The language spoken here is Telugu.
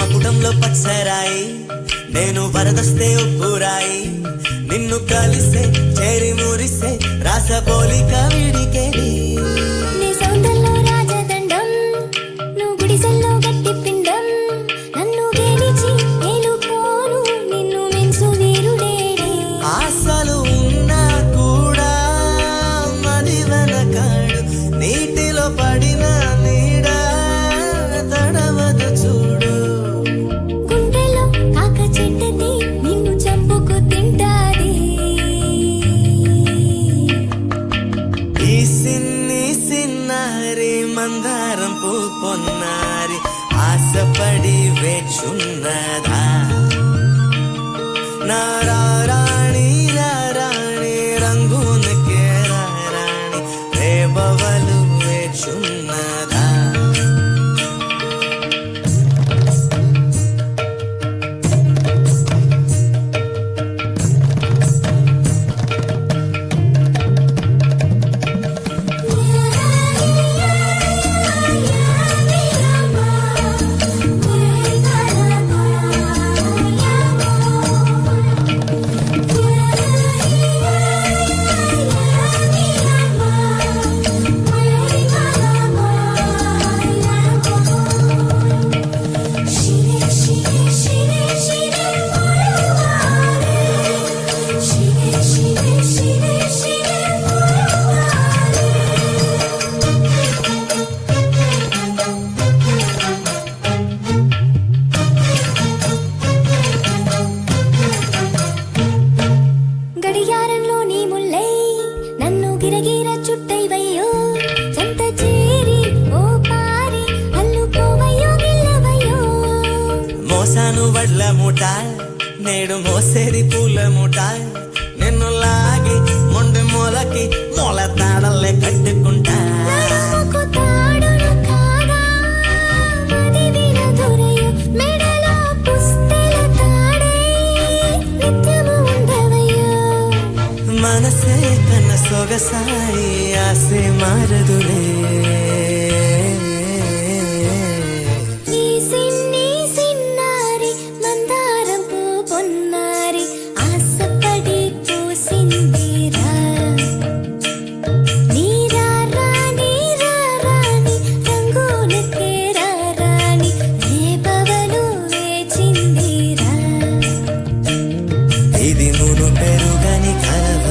మకుటంలో పచ్చరాయి నేను వరదస్తే ఉప్పురాయి నిన్ను కలిసే చేరి మురిసే రాసపోలిక విడికేది నీ సౌందర్యంలో రాజదండం నువ్వు గుడిసెల్లో గట్టి పిండం నన్ను గెలిచి ఏలుకోను నిన్ను మించు వీరుడేడే ఆశలు ఉన్నా కూడా మది వెనకాడు నీటిలో పడిన నీడ తడవదు చూడు గుండెలో కాక చెడ్డది నిన్ను చంపుకు తింటాది ఈ సిన్ని సిన్నారి మందారం పూ పొన్నారి ఆశపడి వేచున్నదా నారాణి రాణి రంగునకే రాణి రేబవలు వేచున్నదా గడియారంలో నీ ముల్లై నన్ను గిరగిర చుట్టైవయ్యో చెంత చేరి ఓ పారి అల్లుకోవయ్యో గిల్లవయ్యో మోసాను వడ్ల మూట నేడు మోసేది పూల మూట నిన్ను లాగి మొండి మూలకి మూల తాడల్లే కట్టుకుంటా నడుముకు తాడును కాగా మది వినదురయ్యో మెడలో పుస్తెల తాడై నిత్యము ఉండవయ్యో మనసే కన్న సొగసాయి ఆసే మారదులే ఈ సిన్ని సిన్నారి మందారం పూ పొన్నారి ఆశపడి పూసిందిరా నీరా రాణి రంగులకే రాణి రేపవలు వేచిందిరా ఇది నువ్వు పెరుగని కలవ